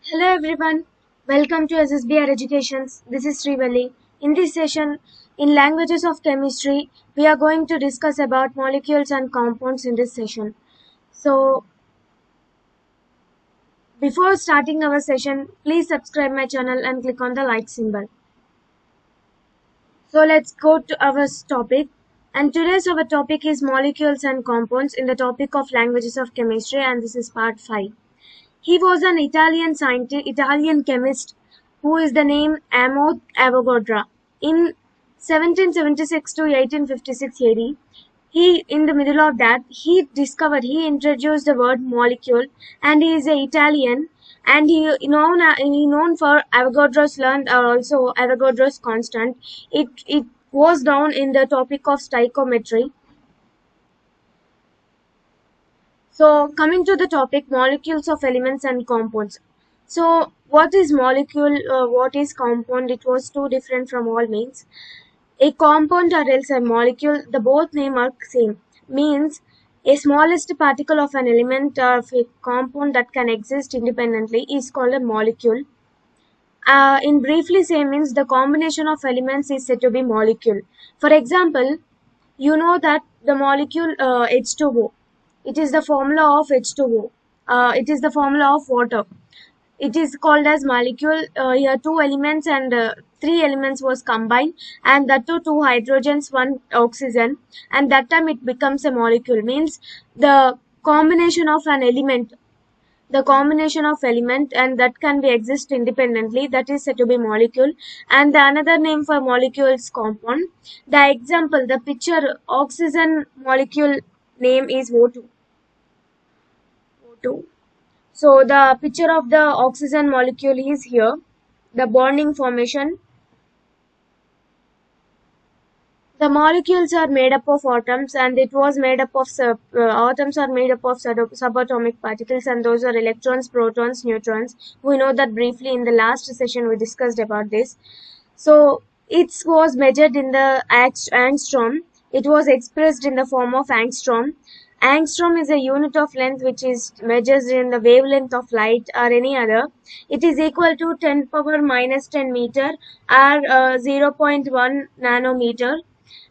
Hello everyone, welcome to SSBR Educations. This is Srivalli. In this session, in Languages of Chemistry, we are going to discuss about molecules and compounds in this session. So, before starting our session, please subscribe my channel and click on the like symbol. So, let's go to our topic. And today's our topic is molecules and compounds in the topic of Languages of Chemistry, and this is part 5. He was an Italian scientist, Italian chemist, who is the name Amor Avogadro. In 1776 to 1856 AD, in the middle of that, he introduced the word molecule, and he is a Italian, and he known for Avogadro's length or also Avogadro's constant. It was down in the topic of stoichiometry. So, coming to the topic, molecules of elements and compounds. So, what is molecule? What is compound? It was too different from all means. A compound or else a molecule, the both name are same. Means a smallest particle of an element or of a compound that can exist independently is called a molecule. In briefly say means the combination of elements is said to be molecule. For example, you know that the molecule H2O, it is the formula of H2O. It is the formula of water. It is called as molecule. Here two elements and three elements was combined, and that two hydrogens, one oxygen, and that time it becomes a molecule. Means the combination of an element, the combination of element and that can be exist independently, that is said to be molecule. And the another name for molecule is compound. The example, the picture oxygen molecule name is O2. O2. So the picture of the oxygen molecule is here. The bonding formation. The molecules are made up of atoms, and it was made up of atoms are made up of subatomic particles, and those are electrons, protons, neutrons. We know that briefly in the last session we discussed about this. So it was measured in the angstrom. It was expressed in the form of angstrom. Angstrom is a unit of length which is measures in the wavelength of light or any other. It is equal to 10 power minus 10 meter or 0.1 nanometer,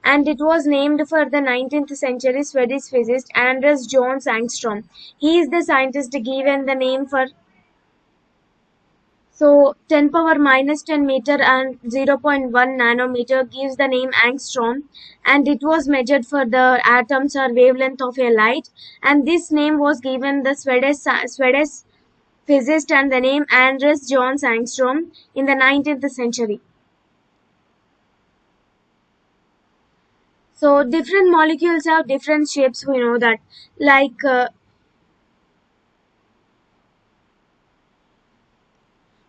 and it was named for the 19th century Swedish physicist Anders Jones Angstrom. He is the scientist given the name for. So 10 power minus 10 meter and 0.1 nanometer gives the name angstrom, and it was measured for the atoms or wavelength of a light, and this name was given the Swedish physicist and the name Anders Jones Angstrom in the 19th century. So different molecules have different shapes, we know that. Like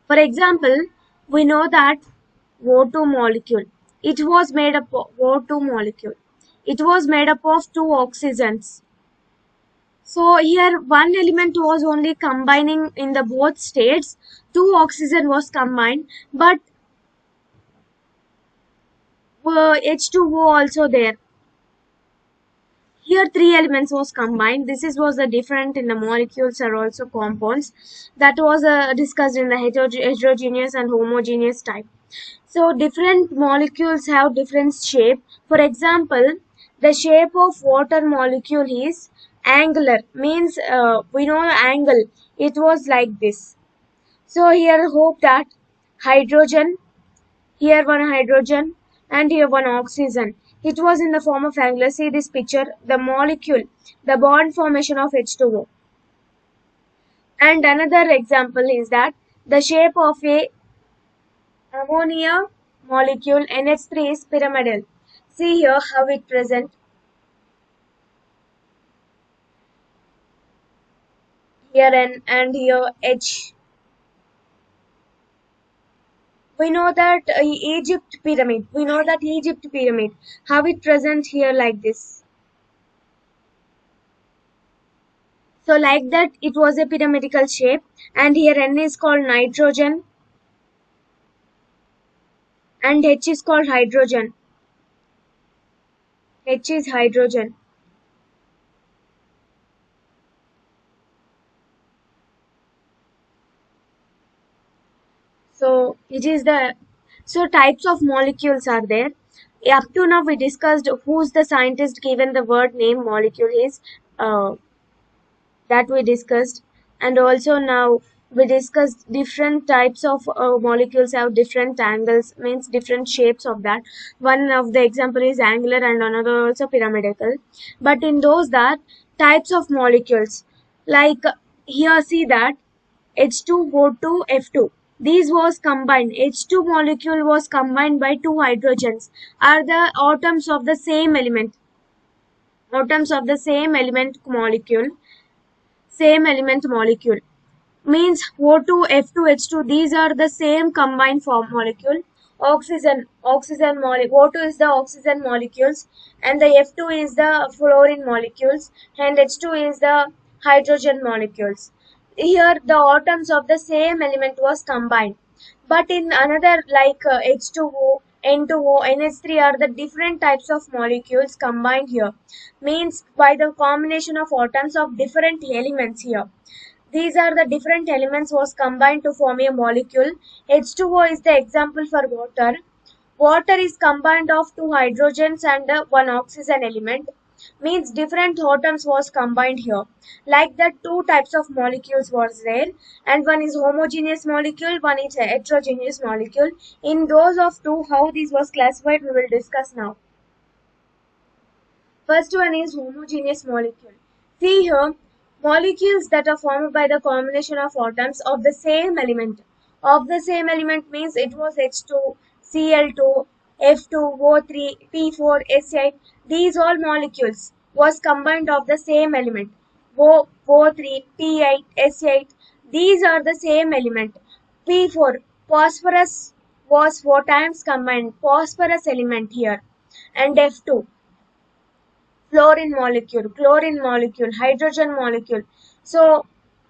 for example, we know that O2 molecule. It was made up of O2 molecule. It was made up of two oxygens. So here one element was only combining in the both states. Two oxygen was combined, but H2O also there. Here three elements was combined. Was the different in the molecules are also compounds. That was discussed in the heterogeneous and homogeneous type. So different molecules have different shape. For example, the shape of water molecule is angular. Means we know angle. It was like this. So here hope that hydrogen, here one hydrogen, and here one oxygen. It was in the form of angular. See this picture, the molecule, the bond formation of H2O. And another example is that the shape of a ammonia molecule NH3 is pyramidal. See here how it present. Here N and here H. We know that Egypt pyramid. We know that Egypt pyramid. How it present here like this. So like that it was a pyramidal shape, and here N is called nitrogen and H is called hydrogen. H is hydrogen. So it is the so types of molecules are there. Up to now we discussed who's the scientist given the word name molecule is, uh, that we discussed, and also now we discussed different types of molecules have different angles, means different shapes of that. One of the example is angular and another also pyramidal. But in those that types of molecules, like here see that H2O2 F2, these was combined, H2 molecule was combined by two hydrogens, are the atoms of the same element, atoms of the same element molecule, means O2, F2, H2, these are the same combined form molecule. Oxygen molecule, O2 is the oxygen molecules, and the F2 is the fluorine molecules, and H2 is the hydrogen molecules. Here the atoms of the same element was combined. But in another like H2O, N2O, NH3 are the different types of molecules combined here. Means by the combination of atoms of different elements here. These are the different elements was combined to form a molecule. H2O is the example for water. Water is combined of two hydrogens and one oxygen element. Means different atoms was combined here. Like that two types of molecules was there, and one is homogeneous molecule, one is a heterogeneous molecule. In those of two, how this was classified we will discuss now. First one is homogeneous molecule. See here, molecules that are formed by the combination of atoms of the same element. Of the same element means it was H2, Cl2, F2, O3, P4, S8. These all molecules was combined of the same element. O3, P8, S8. These are the same element. P4, phosphorus was 4 times combined. Phosphorus element here. And F2, chlorine molecule, hydrogen molecule. So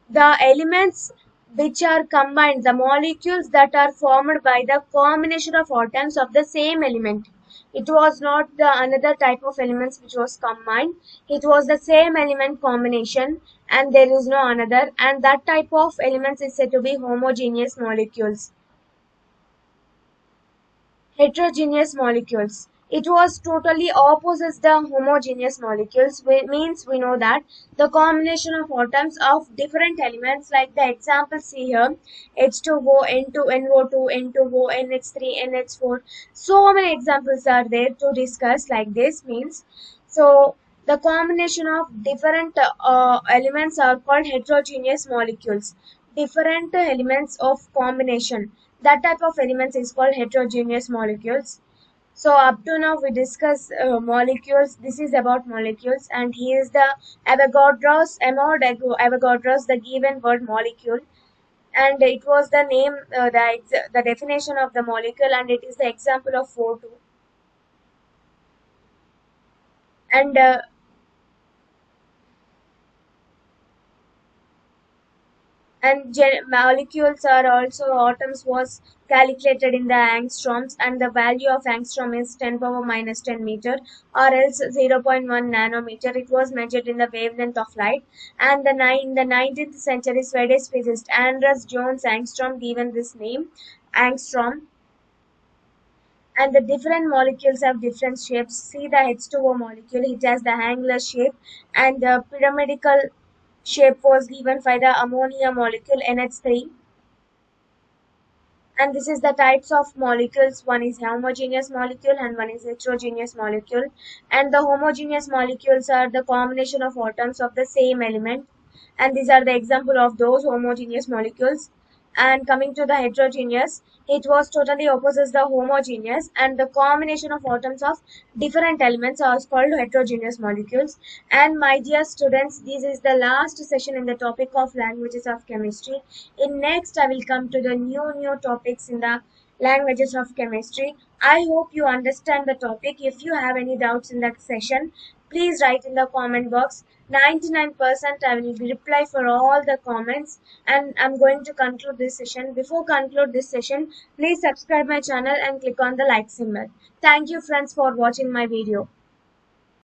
the elements which are combined, the molecules that are formed by the combination of atoms of the same element. It was not the another type of elements which was combined. It was the same element combination, and there is no another. And that type of elements is said to be homogeneous molecules. Heterogeneous molecules. It was totally opposites the homogeneous molecules, means we know that the combination of atoms of different elements, like the examples see here, H2O, N2, NO2, N2O, NH3, NH4. So many examples are there to discuss like this means. So the combination of different elements are called heterogeneous molecules. Different elements of combination, that type of elements is called heterogeneous molecules. So up to now we discuss molecules. This is about molecules, and here is the Avogadro's the given word molecule, and it was the name, the definition of the molecule, and it is the example of O2. And molecules are also atoms was calculated in the angstroms, and the value of angstrom is 10 power minus 10 meter, or else zero point 0.1 nanometer. It was measured in the wavelength of light, and in the 19th century Swedish physicist Anders Jones Angstrom given this name angstrom. And the different molecules have different shapes. See the H2O molecule, it has the angular shape, and the pyramidal shape was given by the ammonia molecule NH3. And this is the types of molecules. One is homogeneous molecule and one is heterogeneous molecule. And the homogeneous molecules are the combination of atoms of the same element. And these are the example of those homogeneous molecules. And coming to the heterogeneous, it was totally opposite the homogeneous, and the combination of atoms of different elements are called heterogeneous molecules. And my dear students, this is the last session in the topic of languages of chemistry. In next, I will come to the new topics in the languages of chemistry. I hope you understand the topic. If you have any doubts in that session, please write in the comment box. 99% I will reply for all the comments, and I'm going to conclude this session. Before conclude this session, please subscribe my channel and click on the like symbol. Thank you friends for watching my video.